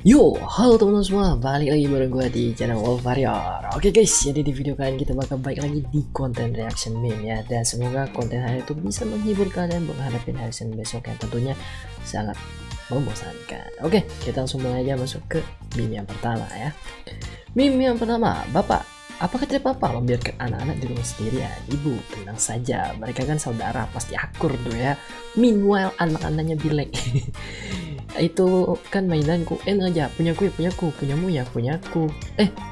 Yo, halo teman-teman semua, balik lagi bareng gue di channel Wolf Warrior. Oke guys, jadi di video kali ini kita bakal balik lagi di konten reaction meme ya. Dan semoga konten hari itu bisa menghibur kalian menghadapi hari Senin besok yang tentunya sangat membosankan. Oke, kita langsung mulai aja masuk ke meme yang pertama ya. Meme yang pertama, Bapak, apakah tidak apa-apa membiarkan anak-anak di rumah sendirian? Ibu, tenang saja, mereka kan saudara, pasti akur tuh ya. Meanwhile, anak-anaknya bilek. Itu kan mainanku, aja punyaku, punyamu ya punyaku,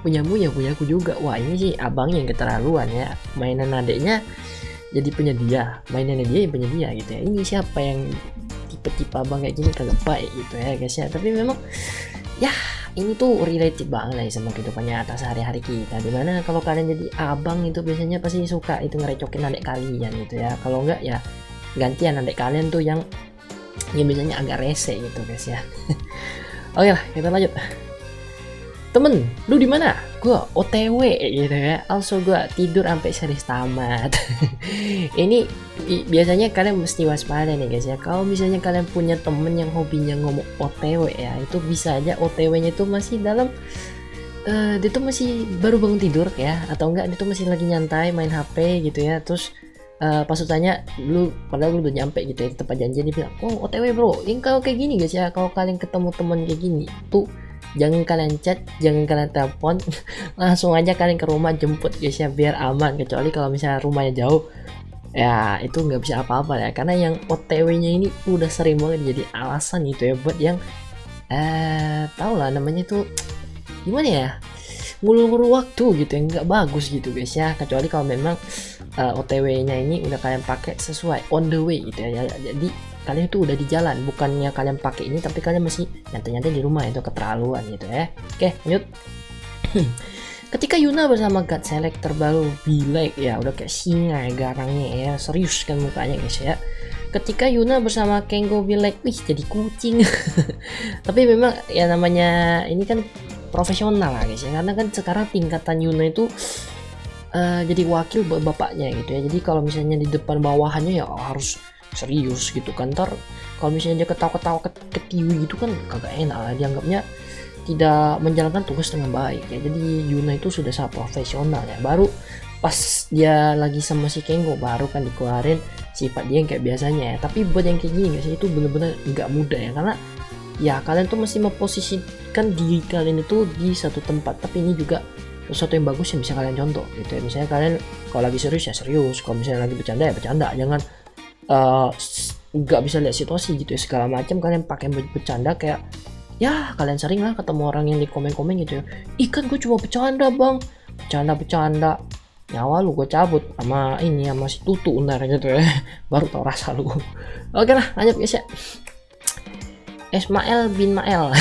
punyamu ya punyaku juga. Wah, ini sih abangnya yang keterlaluan ya, mainan adiknya jadi punya dia, mainannya dia yang punya dia gitu ya. Ini siapa yang tipe-tipe abang kayak gini, kagak baik gitu ya guys ya. Tapi memang ya ini tuh related banget lah sama kehidupan nyata sehari-hari kita, dimana kalau kalian jadi abang itu biasanya pasti suka itu ngerecokin adik kalian gitu ya. Kalau enggak ya gantian adik kalian tuh yang biasanya agak rese gitu guys ya. Oke lah, kita lanjut. Temen, lu di mana? Gua OTW gitu ya. Also gua tidur sampai series tamat. Ini biasanya kalian mesti waspada nih guys ya. Kalau misalnya kalian punya temen yang hobinya ngomong OTW ya, itu bisa aja OTW-nya itu masih dalam dia tuh masih baru bangun tidur ya, atau enggak dia tuh masih lagi nyantai main HP gitu ya. Terus pas tanya lu, padahal lu udah nyampe gitu ya, tempat janjian, dia bilang, oh OTW bro. Yang kalau kayak gini guys ya, kalau kalian ketemu teman kayak gini tuh jangan kalian chat, jangan kalian telepon, langsung aja kalian ke rumah jemput guys ya, biar aman. Kecuali kalau misalnya rumahnya jauh ya, itu nggak bisa apa-apa ya, karena yang OTW-nya ini udah sering banget jadi alasan gitu ya buat yang tau lah namanya tuh gimana ya, ngulur-ngulur waktu gitu yang nggak bagus gitu guys ya. Kecuali kalau memang OTW-nya ini udah kalian pakai sesuai on the way gitu ya. Jadi kalian itu udah di jalan, bukannya kalian pakai ini tapi kalian masih nyantai-nyantai di rumah, itu keterlaluan gitu ya. Oke, lanjut. Ketika Yuna bersama God Select terbaru bilek ya, udah kayak singa ya garangnya ya, serius kan mukanya guys ya. Ketika Yuna bersama Kengo bilek, wih jadi kucing. Tapi memang ya namanya ini kan profesional lah guys ya, karena kan sekarang tingkatan Yuna itu jadi wakil buat bapaknya gitu ya. Jadi kalau misalnya di depan bawahannya ya harus serius gitu kan. Ntar kalau misalnya dia ketawa-ketawa ketiwi gitu kan kagak enak lah, dianggapnya tidak menjalankan tugas dengan baik ya. Jadi Yuna itu sudah sangat profesional ya. Baru pas dia lagi sama si Kengo baru kan dikeluarin sifat dia yang kayak biasanya ya. Tapi buat yang kayak gini guys, itu bener-bener nggak mudah ya, karena ya kalian tuh mesti memposisikan diri kalian itu di satu tempat. Tapi ini juga sesuatu yang bagus yang bisa kalian contoh gitu ya. Misalnya kalian kalau lagi serius ya serius, kalau misalnya lagi bercanda ya bercanda, jangan nggak bisa lihat situasi gitu ya segala macam. Kalian pakai bercanda kayak ya kalian sering lah ketemu orang yang di komen-komen gitu ya, ikan gue cuma bercanda bang, bercanda nyawa lu gue cabut sama ini sama si tutu ntar gitu ya. Baru tau rasa lu. Oke lah, lanjut guys ya. Ismail bin Mael.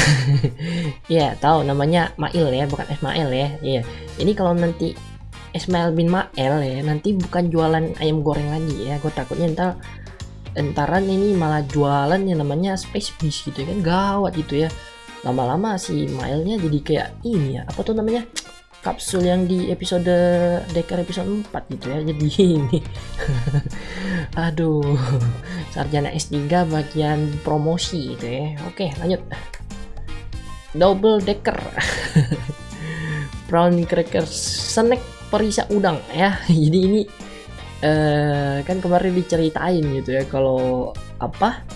Ya tahu namanya Mail ya, bukan Ismail ya. Iya, ini kalau nanti Ismail bin Mael ya, nanti bukan jualan ayam goreng lagi ya. Gue takutnya entaran ini malah jualan yang namanya Space Beast gitu kan, gawat gitu ya. Lama-lama si Mailnya jadi kayak ini ya, apa tuh namanya, kapsul yang di episode Deker episode 4 gitu ya. Jadi ini aduh, sarjana S3 bagian promosi gitu ya. Oke, lanjut. Double Decker. Brown cracker snack perisa udang ya. Jadi ini kan kemarin diceritain gitu ya, kalau apa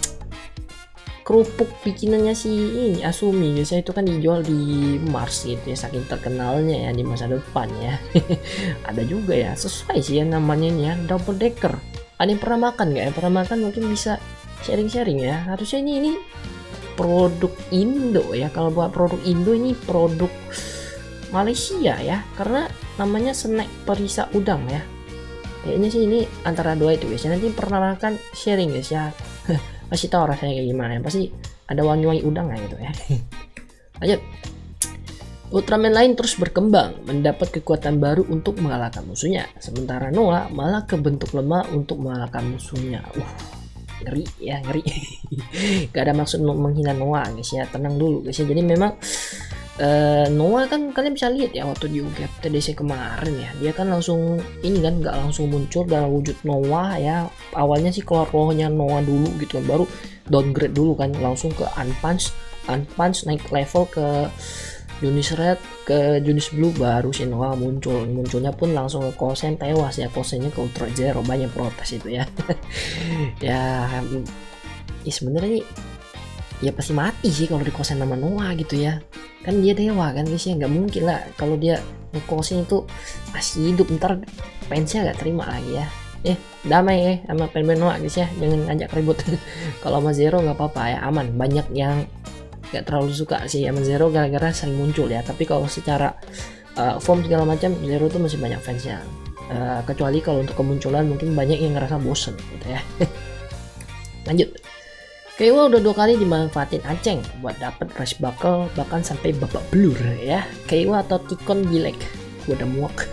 kerupuk bikinannya si ini Asumi biasanya itu kan dijual di Mars gitu ya, saking terkenalnya ya di masa depan ya. Ada juga ya sesuai sih ya namanya ini ya, Double Decker. Ada yang pernah makan nggak? Yang pernah makan mungkin bisa sharing-sharing ya. Harusnya ini produk Indo ya. Kalau buat produk Indo ini produk Malaysia ya, karena namanya snack perisa udang ya. Kayaknya sih ini antara dua itu guys ya. Nanti pernah makan sharing guys ya. Pasti tahu rasanya kayak gimana ya. Pasti ada wangi-wangi udang ya gitu ya. Lanjut. Ultraman lain terus berkembang, mendapat kekuatan baru untuk mengalahkan musuhnya. Sementara Noah malah kebentuk lemah untuk mengalahkan musuhnya. Ngeri ya, ngeri. Gak ada maksud menghina Noah guys ya, tenang dulu guys ya. Jadi memang Noah kan kalian bisa lihat ya waktu di UGF TDC kemarin ya, dia kan langsung ini kan nggak langsung muncul dalam wujud Noah ya. Awalnya sih keluar rohnya Noah dulu gitu kan, baru downgrade dulu kan langsung ke Unpunch naik level ke Junis Red ke Junis Blue, baru si Noah munculnya pun langsung ke Kosen, tewas ya, Kosennya ke Ultra Zero, banyak protes itu ya. ya sebenarnya ya pasti mati sih kalau di Kosen nama Noah gitu ya, kan dia dewa kan guys ya, nggak mungkin lah kalau dia ngekosin itu masih hidup, ntar fansnya nggak terima lagi ya. Damai sama fan Noah guys ya, jangan ngajak ribut. Kalau sama Zero nggak apa-apa ya, aman. Banyak yang nggak terlalu suka sih sama Zero gara-gara sering muncul ya, tapi kalau secara form segala macam Zero tuh masih banyak fansnya. Kecuali kalau untuk kemunculan mungkin banyak yang ngerasa bosen gitu ya. Lanjut. Keiwa udah 2 kali dimanfaatin Aceng buat dapet rush buckle, bahkan sampai babak belur ya. Keiwa atau Tikon Bilek, gue udah muak.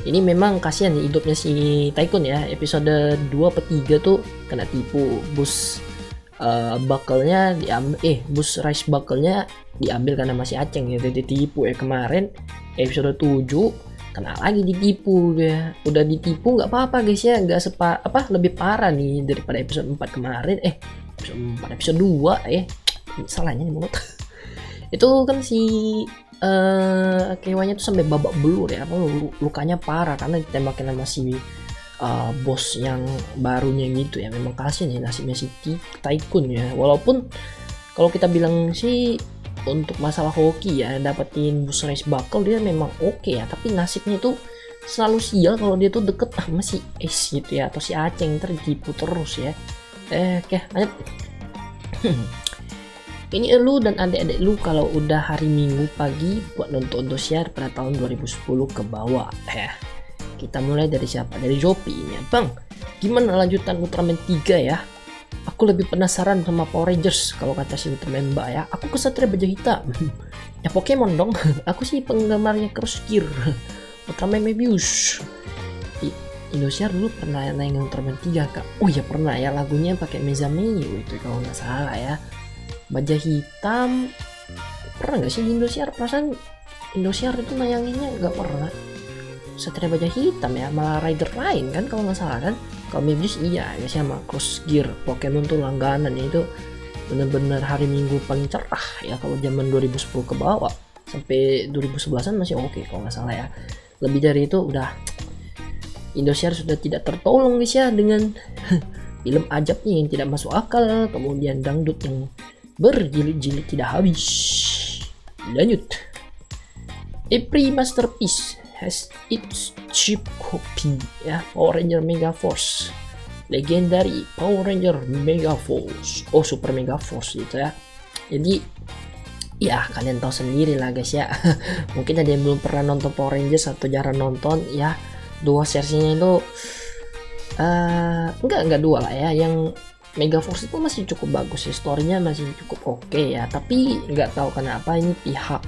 Ini memang kasihan nih hidupnya si Tycoon ya. Episode 2/3 tuh kena tipu, bus buckle-nya diambil, bus rush buckle-nya diambil karena masih Aceng gitu, ditipu ya. Kemarin episode 7 kena lagi ditipu ya. Udah ditipu nggak apa-apa guys ya, nggak lebih parah nih daripada episode 4 kemarin. Episode 2 salahnya nih mulut. Itu kan si Kewanya tuh sampai babak belur ya, lukanya parah karena ditembakin sama si bos yang barunya gitu ya. Memang kasihan ya nasibnya si Tycoon ya, walaupun kalau kita bilang sih untuk masalah hoki ya, dapetin bus race buckle dia memang oke ya, tapi nasibnya tuh selalu sial kalau dia tuh deket sama si Ace gitu ya, atau si Aceng, tertipu terus ya. Oke, lanjut. Ini lu dan adik-adik lu kalau udah hari Minggu pagi buat nonton Indosiar pada tahun 2010 ke bawah ya. Kita mulai dari siapa? Dari Zopi ini. Bang, gimana lanjutan Ultraman 3 ya? Aku lebih penasaran sama Power Rangers kalau kata si Ultraman Mbak ya. Aku kesatria baja hitam. Ya Pokemon dong. Aku sih penggemarnya Cross Gear. Ultraman Mebius. Indosiar dulu pernah nayangin Ultraman 3 kak. Oh ya pernah ya, lagunya pakai Mezameo itu kalau nggak salah ya. Baja hitam pernah nggak sih di Indosiar? Perasaan Indosiar itu nayanginnya nggak pernah Satria Baja Hitam ya, malah rider lain kan kalau nggak salah kan. Kalau Mebius iya ya sama Cross Gear. Pokemon tuh langganan ya, itu bener-bener hari Minggu paling cerah ya kalau zaman 2010 ke bawah sampai 2011an masih oke kalau nggak salah ya. Lebih dari itu udah Indosiar sudah tidak tertolong guys ya, dengan film ajabnya yang tidak masuk akal, kemudian dangdut yang berjilid-jilid tidak habis. Lanjut. Every masterpiece has its cheap copy ya. Power Ranger Mega Force, legendary Power Ranger Mega Force, Super Mega Force gitu ya. Jadi ya kalian tahu sendiri lah guys ya. Mungkin ada yang belum pernah nonton Power Rangers atau jarang nonton ya. Dua versinya itu enggak dua lah ya. Yang Mega Force itu masih cukup bagus ya, storynya masih cukup oke ya. Tapi nggak tahu kenapa ini pihak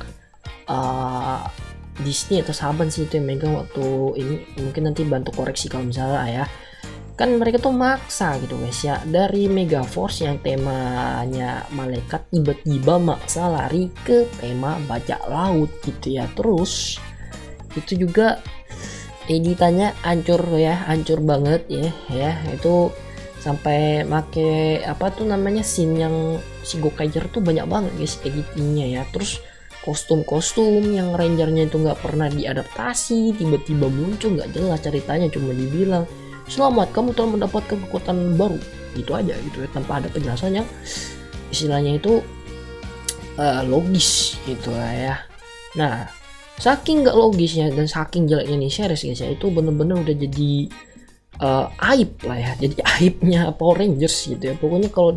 Disney atau Saban sih itu yang megang waktu ini, mungkin nanti bantu koreksi kalau misalnya ya. Kan mereka tuh maksa gitu guys ya, dari Mega Force yang temanya malaikat tiba-tiba maksa lari ke tema bajak laut gitu ya. Terus itu juga editannya hancur banget ya. Itu sampai make apa tuh namanya scene yang si Gokaiger tuh banyak banget guys editingnya ya. Terus kostum-kostum yang rangernya itu nggak pernah diadaptasi, tiba-tiba muncul nggak jelas ceritanya, cuma dibilang selamat kamu telah mendapatkan kekuatan baru, gitu aja gitu ya, tanpa ada penjelasan yang istilahnya itu logis gitu lah ya. Nah, saking nggak logisnya dan saking jeleknya nih series guys ya, itu bener-bener udah jadi aib lah ya, jadi aibnya Power Rangers gitu ya. Pokoknya kalau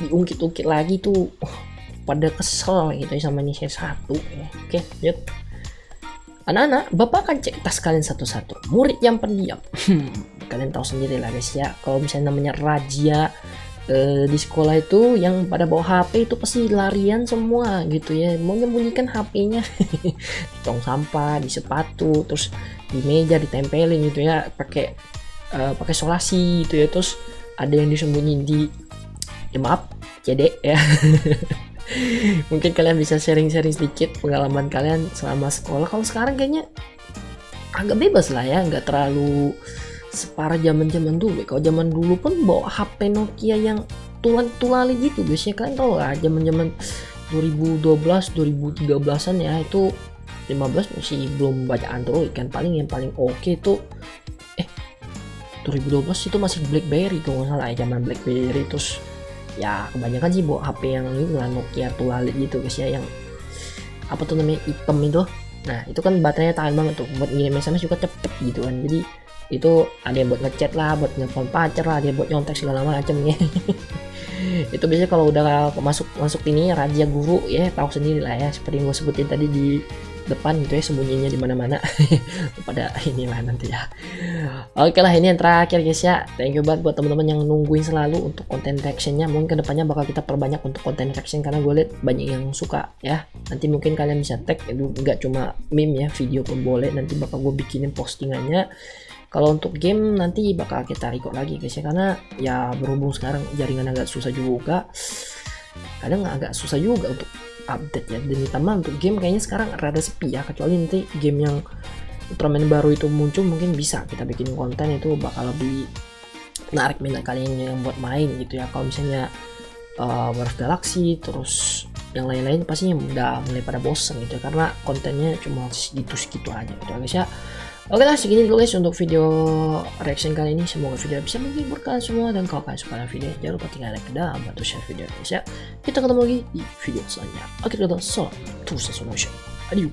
diungkit-ungkit lagi tuh pada kesel gitu ya sama ini series 1 ya. Oke, lanjut. Anak-anak, bapak akan cek tas kalian satu-satu. Murid yang pendiam. Kalian tahu sendiri lah guys ya, kalau misalnya namanya razia di sekolah itu yang pada bawa HP itu pasti larian semua gitu ya, mau menyembunyikan HP-nya di tong sampah, di sepatu, terus di meja ditempelin gitu ya, pakai solasi gitu ya. Terus ada yang disembunyiin di maaf CD ya. Mungkin kalian bisa sharing-sharing sedikit pengalaman kalian selama sekolah. Kalau sekarang kayaknya agak bebas lah ya, nggak terlalu separah zaman-zaman dulu. Kalau zaman dulu pun bawa HP Nokia yang tulali gitu guys ya, kalian tahu lah zaman-zaman 2012 2013an ya, itu 15 masih belum banyak Android kan, paling yang paling oke itu 2012 itu masih BlackBerry kalau nggak salah ya, zaman BlackBerry. Terus ya kebanyakan sih bawa HP yang ini lah, Nokia tulali gitu guys ya, yang apa tuh namanya, hitam itu. Nah itu kan baterainya tahan banget tuh, buat ngirim SMS juga cepet gitu kan. Jadi itu ada yang buat ngechat lah, buat nelfon pacar lah, ada yang buat nyontek segala macam ya. Itu biasanya kalau udah masuk ini rahasia guru ya, tahu sendiri lah ya, seperti yang gue sebutin tadi di depan gitu ya, sembunyinya di mana-mana. Pada inilah nanti ya. Oke lah, ini yang terakhir guys ya. Thank you banget buat teman-teman yang nungguin selalu untuk konten reactionnya. Mungkin kedepannya bakal kita perbanyak untuk konten reaction karena gue liat banyak yang suka ya. Nanti mungkin kalian bisa tag, itu nggak cuma meme ya, video pun boleh. Nanti bakal gue bikinin postingannya. Kalau untuk game nanti bakal kita record lagi guys ya, karena ya berhubung sekarang jaringan agak susah juga, kadang agak susah juga untuk update ya. Dan ditambah untuk game kayaknya sekarang rada sepi ya, kecuali nanti game yang Ultraman baru itu muncul, mungkin bisa kita bikin konten, itu bakal lebih menarik minat kalian yang buat main gitu ya. Kalau misalnya War of Galaxy terus yang lain-lain pastinya udah mulai pada bosen gitu ya, karena kontennya cuma segitu aja gitu guys ya. Oke lah, segini dulu guys untuk video reaction kali ini. Semoga video bisa menghibur kalian semua, dan kalau kalian suka video jangan lupa tinggal like dan bantu share video guys ya. Kita ketemu lagi di video selanjutnya. Akhir kata, so, terus motion. Adieu.